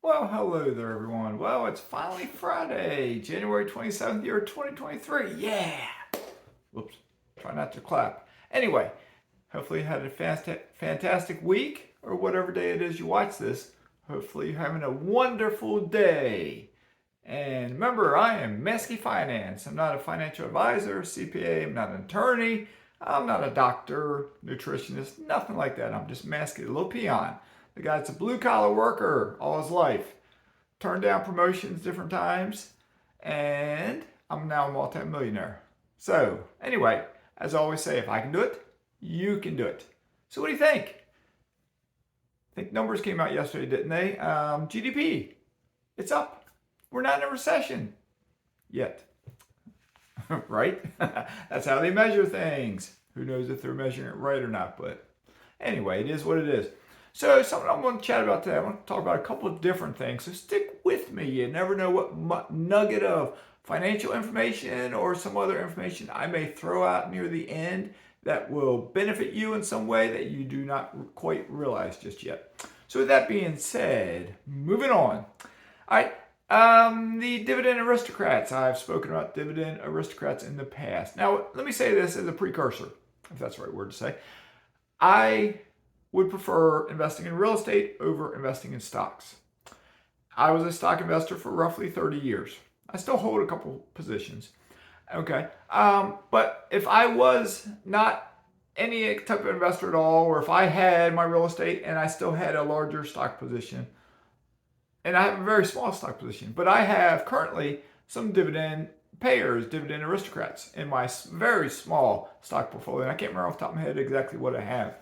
Well, hello there, everyone. Well, it's finally Friday, January 27th, year 2023. Yeah! Whoops. Try not to clap. Anyway, hopefully you had a fantastic week, or whatever day it is you watch this. Hopefully you're having a wonderful day. And remember, I am Mazske Finance. I'm not a financial advisor, CPA. I'm not an attorney. I'm not a doctor, nutritionist, nothing like that. I'm just Mazske, a little peon. The guy that's a blue collar worker all his life. Turned down promotions different times, and I'm now a multimillionaire. So, anyway, as I always say, if I can do it, you can do it. So, what do you think? I think numbers came out yesterday, didn't they? GDP, it's up. We're not in a recession yet, right? That's how they measure things. Who knows if they're measuring it right or not, but anyway, it is what it is. So, something I'm going to chat about today, I want to talk about a couple of different things. So, stick with me. You never know what nugget of financial information or some other information I may throw out near the end that will benefit you in some way that you do not quite realize just yet. So, with that being said, moving on. All right. The Dividend Aristocrats. I've spoken about Dividend Aristocrats in the past. Now, let me say this as a precursor, if that's the right word to say. I would prefer investing in real estate over investing in stocks. I was a stock investor for roughly 30 years. I still hold a couple positions. Okay. But if I was not any type of investor at all, or if I had my real estate and I still had a larger stock position, and I have a very small stock position, but I have currently some dividend payers, dividend aristocrats in my very small stock portfolio. And I can't remember off the top of my head exactly what I have.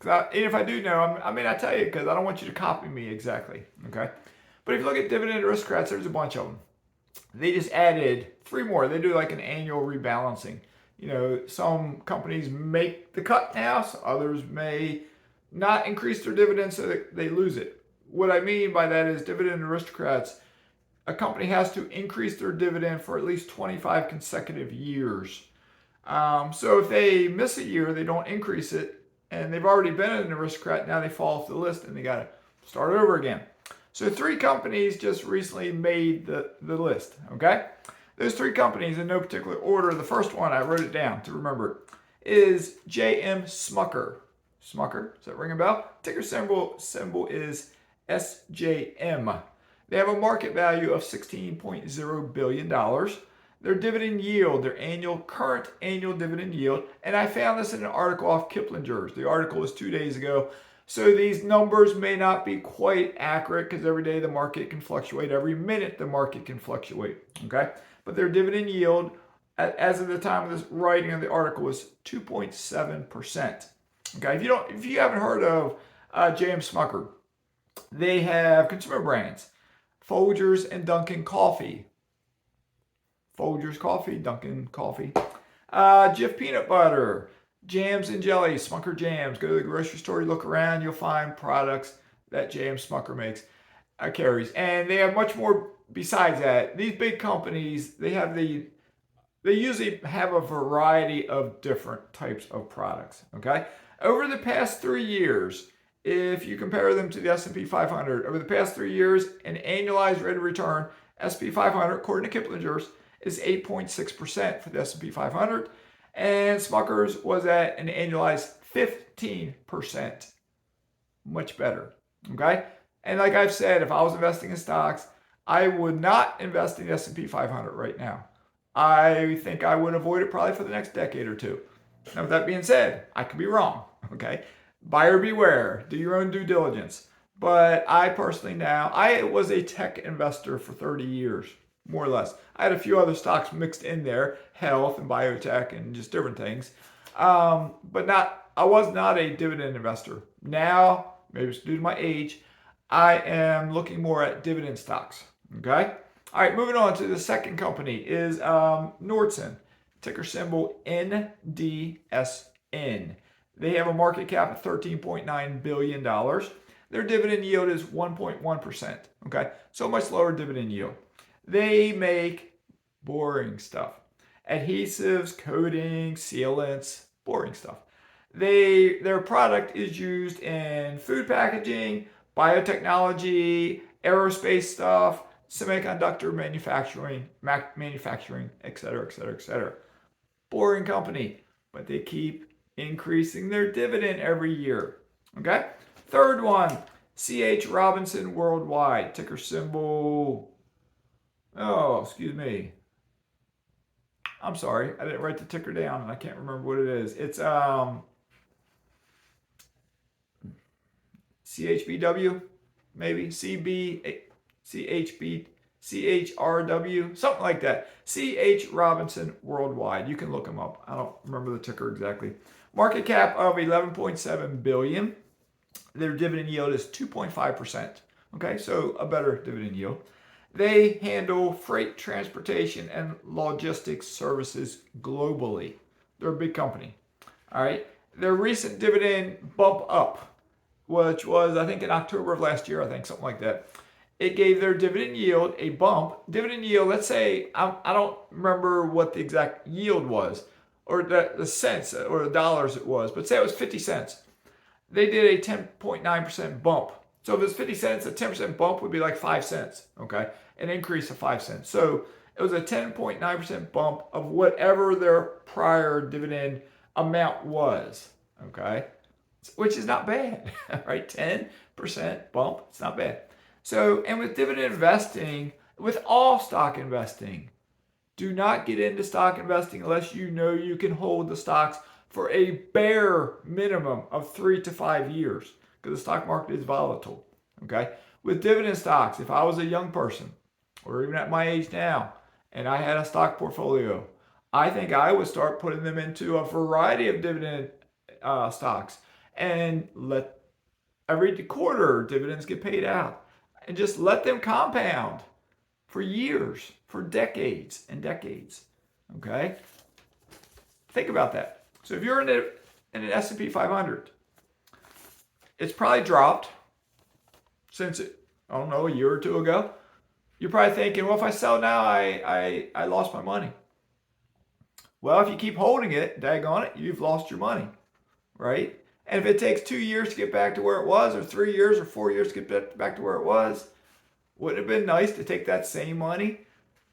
And if I do know, I may not tell you because I don't want you to copy me exactly. Okay. But if you look at dividend aristocrats, there's a bunch of them. They just added three more. They do like an annual rebalancing. You know, some companies make the cut now, so others may not increase their dividends so that they lose it. What I mean by that is dividend aristocrats, a company has to increase their dividend for at least 25 consecutive years. So if they miss a year, they don't increase it, and they've already been an aristocrat, now they fall off the list and they got to start over again. So three companies just recently made the list, okay? Those three companies in no particular order. The first one, I wrote it down to remember, is J.M. Smucker. Smucker, does that ring a bell? Ticker symbol is SJM. They have a market value of $16.0 billion. Their dividend yield, their current annual dividend yield, and I found this in an article off Kiplinger's. The article was 2 days ago. So these numbers may not be quite accurate because every day the market can fluctuate. Every minute the market can fluctuate. Okay? But their dividend yield, as of the time of this writing of the article, was 2.7%. Okay? If you haven't heard of J.M. Smucker, they have consumer brands, Folgers and Dunkin' Coffee. Folgers Coffee, Dunkin' Coffee. Jif Peanut Butter, jams and jellies, Smucker Jams. Go to the grocery store, you look around, you'll find products that J.M. Smucker makes, carries. And they have much more besides that. These big companies, they usually have a variety of different types of products, okay? Over the past 3 years, if you compare them to the S&P 500, over the past 3 years, an annualized rate of return, S&P 500, according to Kiplinger's, is 8.6% for the S&P 500, and Smucker's was at an annualized 15%. Much better, okay? And like I've said, if I was investing in stocks, I would not invest in the S&P 500 right now. I think I would avoid it probably for the next decade or two. Now, with that being said, I could be wrong, okay? Buyer beware, do your own due diligence. But I personally I was a tech investor for 30 years, more or less. I had a few other stocks mixed in there, health and biotech and just different things. But I was not a dividend investor. Now, maybe it's due to my age, I am looking more at dividend stocks, okay? All right, moving on to the second company is Nordson, ticker symbol NDSN. They have a market cap of $13.9 billion. Their dividend yield is 1.1%, okay? So much lower dividend yield. They make boring stuff. Adhesives, coatings, sealants, boring stuff. Their product is used in food packaging, biotechnology, aerospace stuff, semiconductor manufacturing, et cetera, et cetera, et cetera. Boring company, but they keep increasing their dividend every year. Okay? Third one, C.H. Robinson Worldwide, ticker symbol. Oh, excuse me. I'm sorry, I didn't write the ticker down and I can't remember what it is. It's CHBW, maybe CHRW, something like that. CH Robinson Worldwide. You can look them up. I don't remember the ticker exactly. Market cap of 11.7 billion. Their dividend yield is 2.5%. Okay, so a better dividend yield. They handle freight transportation and logistics services globally. They're a big company. All right. Their recent dividend bump up, which was, I think, in October of last year, I think, something like that. It gave their dividend yield a bump. Dividend yield, let's say, I don't remember what the exact yield was, or the cents, or the dollars it was, but say it was 50 cents. They did a 10.9% bump. So if it's 50 cents, a 10% bump would be like 5 cents, okay? An increase of 5 cents. So it was a 10.9% bump of whatever their prior dividend amount was, okay? Which is not bad, right? 10% bump, it's not bad. So, and with dividend investing, with all stock investing, do not get into stock investing unless you know you can hold the stocks for a bare minimum of 3 to 5 years, because the stock market is volatile. Okay? With dividend stocks, if I was a young person, or even at my age now, and I had a stock portfolio, I think I would start putting them into a variety of dividend stocks and let every quarter dividends get paid out, and just let them compound for years, for decades and decades. Okay? Think about that. So if you're in an S&P 500, it's probably dropped since, I don't know, a year or two ago. You're probably thinking, well, if I sell now, I lost my money. Well, if you keep holding it, daggone it, you've lost your money, right? And if it takes 2 years to get back to where it was, or 3 years or 4 years to get back to where it was, wouldn't it have been nice to take that same money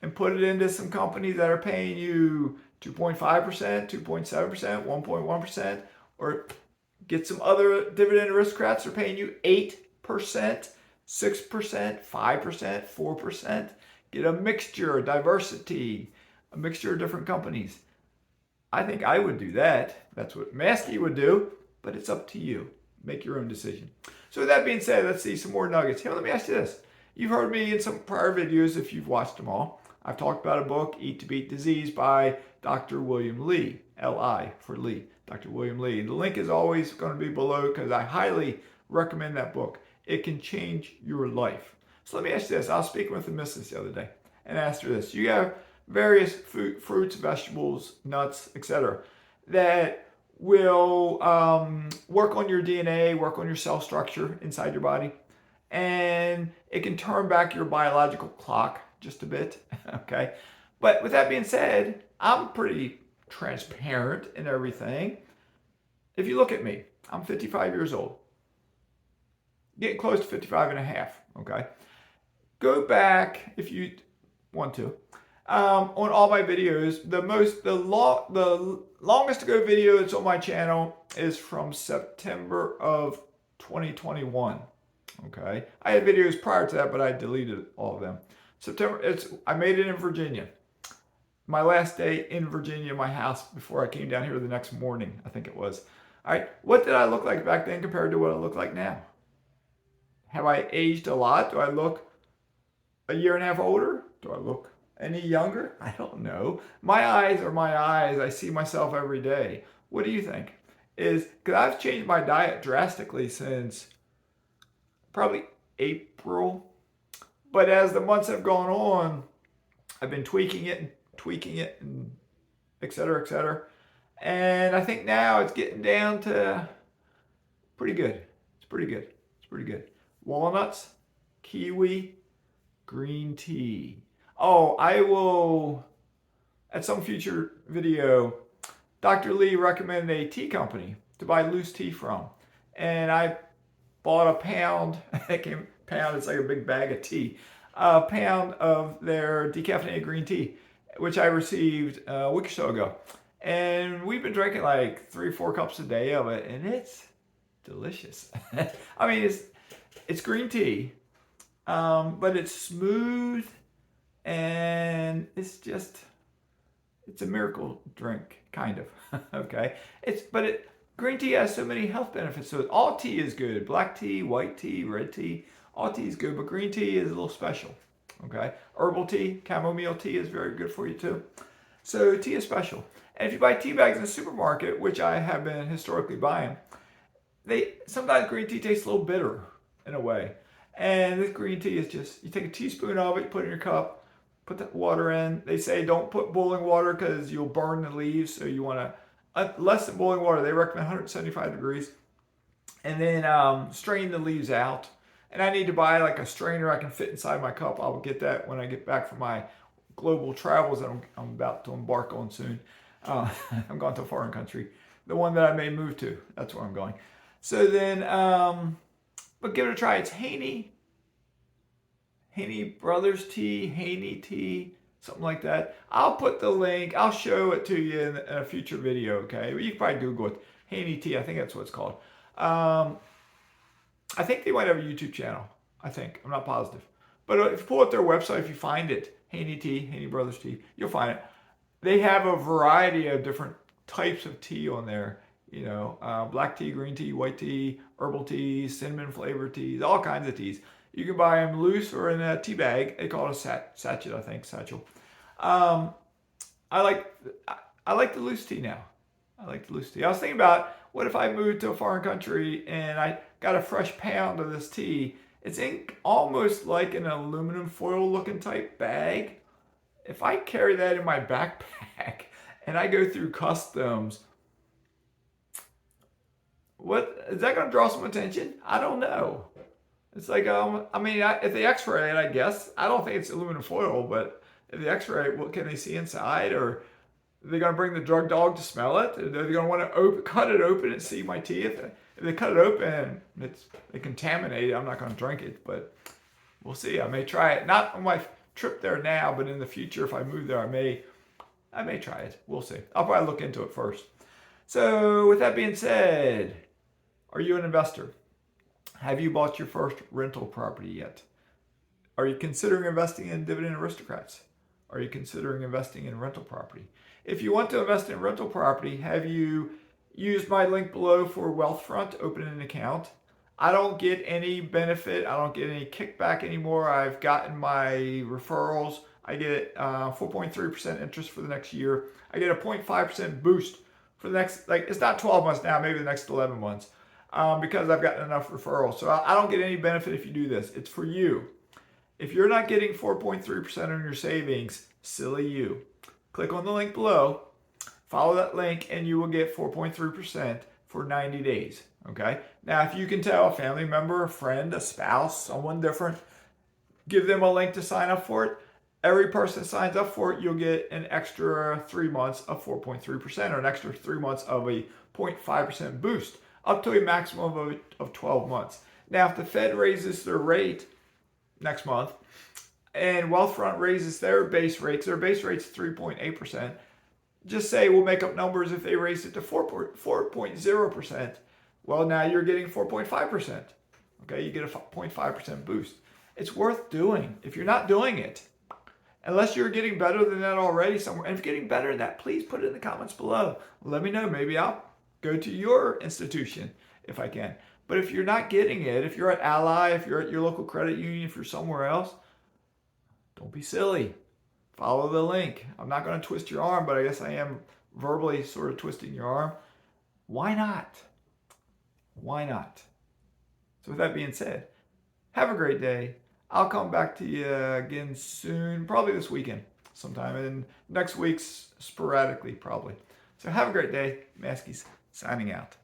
and put it into some companies that are paying you 2.5%, 2.7%, 1.1%, or get some other dividend aristocrats that are paying you 8%, 6%, 5%, 4%. Get a mixture, diversity, a mixture of different companies. I think I would do that. That's what Mazske would do, but it's up to you. Make your own decision. So with that being said, let's see some more nuggets. Here, let me ask you this. You've heard me in some prior videos if you've watched them all. I've talked about a book, Eat to Beat Disease, by Dr. William Li, L-I for Lee, Dr. William Li. The link is always going to be below because I highly recommend that book. It can change your life. So let me ask you this. I was speaking with the missus the other day and asked her this. You have various fruits, vegetables, nuts, etc. that will work on your DNA, work on your cell structure inside your body, and it can turn back your biological clock just a bit, okay? But with that being said, I'm pretty transparent in everything. If you look at me, I'm 55 years old. Getting close to 55 and a half, okay? Go back, if you want to, on all my videos. The longest to go video that's on my channel is from September of 2021, okay? I had videos prior to that, but I deleted all of them. I made it in Virginia. My last day in Virginia, my house, before I came down here the next morning, I think it was. All right, what did I look like back then compared to what I look like now? Have I aged a lot? Do I look a year and a half older? Do I look any younger? I don't know. My eyes are my eyes. I see myself every day. What do you think? Because I've changed my diet drastically since probably April. But as the months have gone on, I've been tweaking it, and et cetera, et cetera. And I think now it's getting down to pretty good. It's pretty good. It's pretty good. Walnuts, kiwi, green tea. Oh, I will, at some future video, Dr. Lee recommended a tea company to buy loose tea from. And I bought a pound. Pound, it's like a big bag of tea. A pound of their decaffeinated green tea, which I received a week or so ago. And we've been drinking like 3 or 4 cups a day of it, and it's delicious. I mean, it's green tea, but it's smooth, and it's a miracle drink, kind of. Okay, green tea has so many health benefits. So all tea is good. Black tea, white tea, red tea, all tea is good, but green tea is a little special. Okay, herbal tea, chamomile tea is very good for you too. So tea is special. And if you buy tea bags in the supermarket, which I have been historically buying, sometimes green tea tastes a little bitter in a way. And this green tea is just, you take a teaspoon of it, put it in your cup, put the water in. They say don't put boiling water because you'll burn the leaves. So you want to, less than boiling water. They recommend 175 degrees. And then strain the leaves out. And I need to buy like a strainer I can fit inside my cup. I'll get that when I get back from my global travels that I'm about to embark on soon. I'm going to a foreign country. The one that I may move to. That's where I'm going. So then, but give it a try. It's Haney Brothers Tea, Haney Tea, something like that. I'll put the link. I'll show it to you in a future video, okay? You can probably Google it. Haney Tea, I think that's what it's called. I think they might have a YouTube channel. I think. I'm not positive. But if you pull up their website, if you find it, Haney Tea, Haney Brothers Tea, you'll find it. They have a variety of different types of tea on there. You know, black tea, green tea, white tea, herbal teas, cinnamon flavored teas, all kinds of teas. You can buy them loose or in a tea bag. They call it a sachet, I think, satchel. I like the loose tea now. I like the loose tea. I was thinking about, what if I moved to a foreign country and I got a fresh pound of this tea? It's in almost like an aluminum foil looking type bag. If I carry that in my backpack and I go through customs, what is that going to draw some attention? I don't know. It's like, if they x-ray it, I guess. I don't think it's aluminum foil, but if they x-ray it, what can they see inside? Or are they going to bring the drug dog to smell it? Are they going to want to cut it open and see my tea? If they cut it open, they contaminate it. I'm not going to drink it, but we'll see. I may try it. Not on my trip there now, but in the future, if I move there, I may try it. We'll see. I'll probably look into it first. So with that being said, are you an investor? Have you bought your first rental property yet? Are you considering investing in Dividend Aristocrats? Are you considering investing in rental property? If you want to invest in rental property, have you used my link below for Wealthfront, opening an account? I don't get any benefit. I don't get any kickback anymore. I've gotten my referrals. I get 4.3% interest for the next year. I get a 0.5% boost for the next, it's not 12 months now, maybe the next 11 months. Because I've gotten enough referrals. So I don't get any benefit if you do this. It's for you. If you're not getting 4.3% on your savings, silly you. Click on the link below, follow that link, and you will get 4.3% for 90 days. Okay? Now, if you can tell a family member, a friend, a spouse, someone different, give them a link to sign up for it. Every person that signs up for it, you'll get an extra 3 months of 4.3% or an extra 3 months of a 0.5% boost, up to a maximum of 12 months. Now, if the Fed raises their rate next month and Wealthfront raises their base rates 3.8%, just say we'll make up numbers if they raise it to 4.0%. Well, now you're getting 4.5%. Okay, you get a 0.5% boost. It's worth doing. If you're not doing it, unless you're getting better than that already somewhere, and if you're getting better than that, please put it in the comments below. Let me know. Maybe I'll go to your institution if I can. But if you're not getting it, if you're at Ally, if you're at your local credit union, if you're somewhere else, don't be silly. Follow the link. I'm not going to twist your arm, but I guess I am verbally sort of twisting your arm. Why not? Why not? So with that being said, have a great day. I'll come back to you again soon, probably this weekend sometime, and next week's sporadically probably. So have a great day. Mazke's signing out.